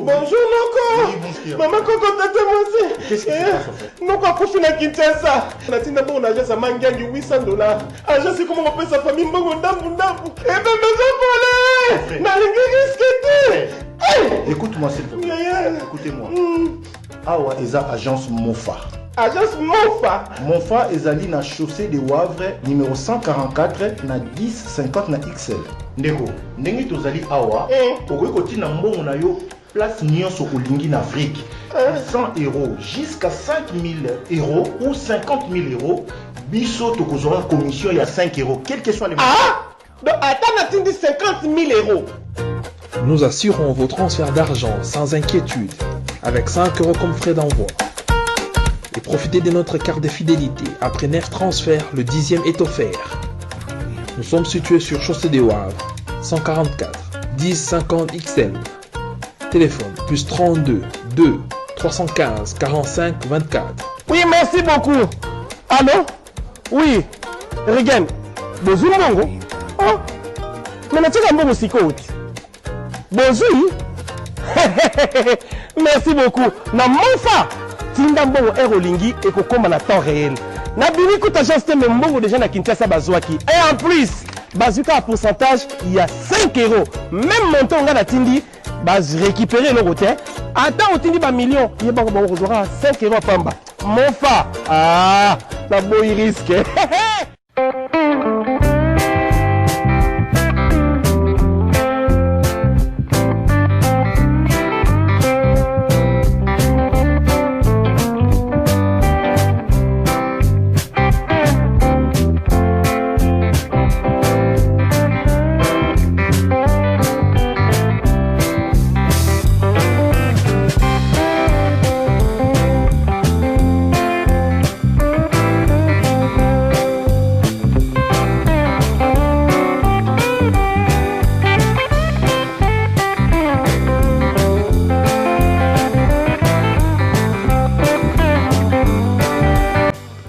Bonjour Noko. Maman Koko tata moi. Qu'est-ce qui se passe en fait? Noko a profité na Kinshasa. Na tinda bon agence à mangangi $800. Agence c'est comment on appelle sa famille mbongo ndambu ndambu. Et ben maison volée. Na lingi risqué. Écoute-moi s'il te plaît. Écoutez-moi. Awa eza agence Mofa. Agence Mofa. Mofa ezali na chaussée de Wavre numéro 144 na 1050 na XL. Ndeko, ndenge tozali awa, okoki kotina mbongo na yo place nyonso olingi na Afrique. 100 € jusqu'à 5000 € ou 50 000 €. Biso tokozora commission ya 5 €, quel que soit les montants. Ah! Donc attends, on a 50 000 €. Nous assurons vos transferts d'argent sans inquiétude, avec 5 € comme frais d'envoi. Et profitez de notre carte de fidélité. Après 9 transferts, le 10e est offert. Nous sommes situés sur Chaussée des Wavres, 144 1050 XL. Téléphone plus 32 2 315 45 24. Oui, merci beaucoup. Allô? Oui. Regan. Bonjour, Mongo. Oh. Mais tu as un bon psychote. Bonjour. Merci beaucoup. Na Mofa. Tinda mbongo Aerolingi et kokoma na temps réel. Na bini kuta agence te mbongo déjà na Kinshasa bazwaki. Et en plus, bazuka à pourcentage, il y a 5 €. Même montant on a tindi, baz récupérer le côté. Attends, on tindi ba million, il y a ba 5 € pamba. Mofa. Ah, na boy risque.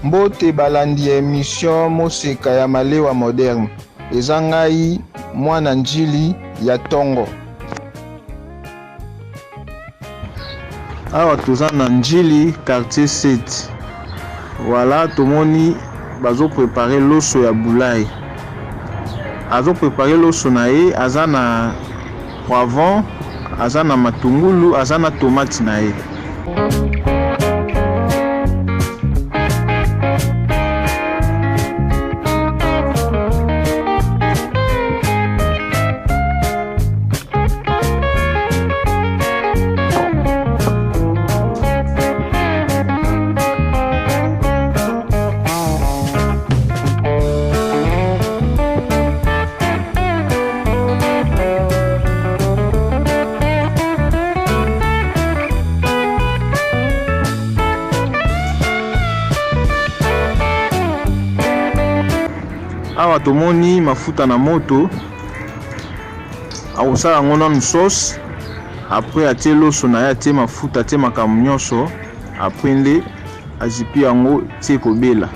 Mbote balandi émission Moseka ya malewa moderne. Eza ngai mwana njili ya tongo. Awa toza na njili quartier 7. Voilà, tomoni bazo préparer loso ya boulay. Azo préparer loso na ye, aza na poivron, aza na matungulu, aza na tomate na ye. Awa tomoni mafuta na moto awusala yango nanu sauce. Après atie loso na ye atie mafuta atie makambo nyonso. Après nde azipi yango tie kobela.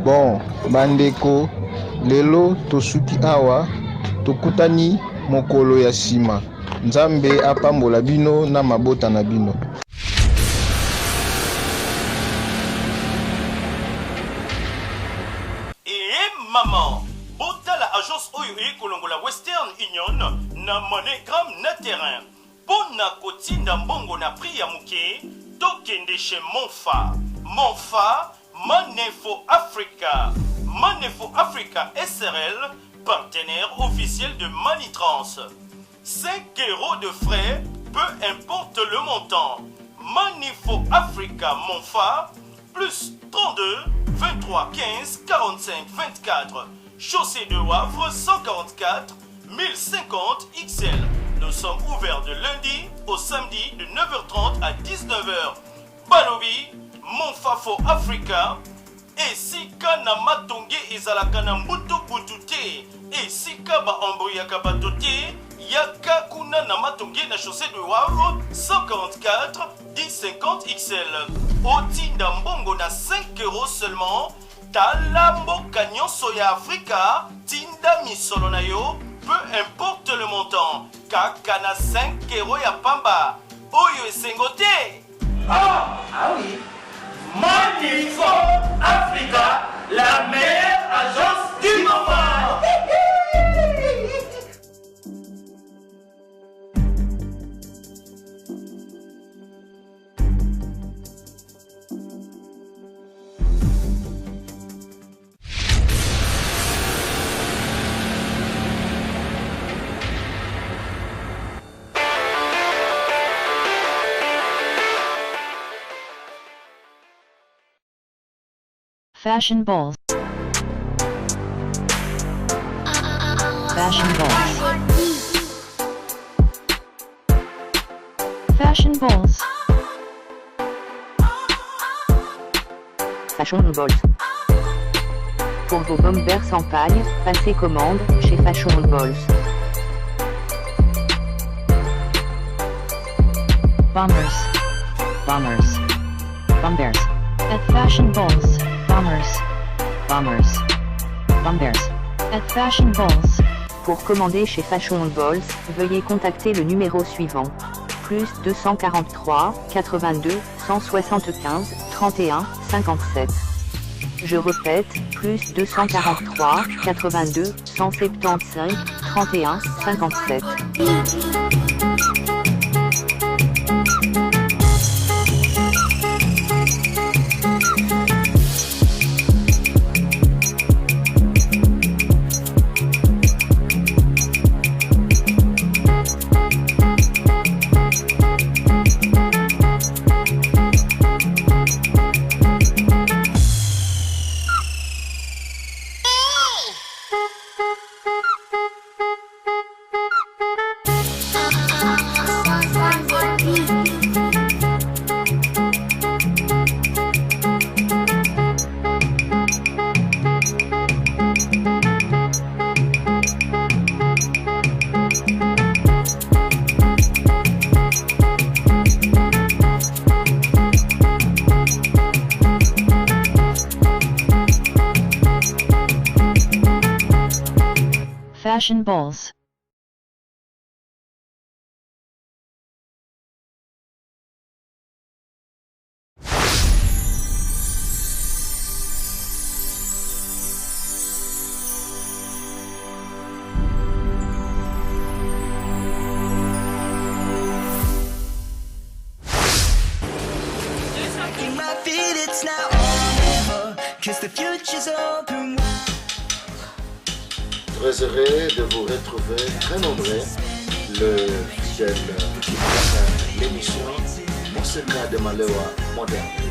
Bon, bandeko, lelo tosuki awa tokutani mokolo ya sima. Nzambe apambola bino na mabota na bino. Maman, bota la agence oyo ekolongola Western Union na MoneyGram na terrain. Pona kotinda mbongo na prix ya muke, tokende chez Monfa. Monfa, Manefo Africa. Manefo Africa SRL, partenaire officiel de Manitrans. 5 € de frais, peu importe le montant. Manefo Africa Monfa, plus 32 23 15 45 24. Chaussée de Wavre 144 1050 XL. Nous sommes ouverts de lundi au samedi de 9h30 à 19h. Balobi, Monfafo Africa. Et si kana matonge ezalaka na mbutu butute. Et si kaba embrouillaka batote. Yaka kuna na matonge na chaussée de Wavre 144 1050 XL. Otinda mbongo na 5 € seulement. Talambo kanyon soya Africa. Tinda misolo na yo. Peu importe le montant. Kaka na 5 € ya pamba. Oyo esengote. Ah oui. Manefo Africa, la meilleure agence du moment. Fashion balls. Fashion balls. Fashion balls. Fashion balls. Pour vos bombers sans paille, passez commande chez Fashion balls. Bombers. Bombers. Bombers. At Fashion balls. Bombers. Bombers. Bombers. At Fashion balls. Pour commander chez Fashion balls, veuillez contacter le numéro suivant. Plus 243 82 175 31 57. Je répète, plus 243 82 175 31 57. Fashion Balls. Très heureux de vous retrouver très nombreux, le fidèle qui l'émission Mon secret de Malewa moderne.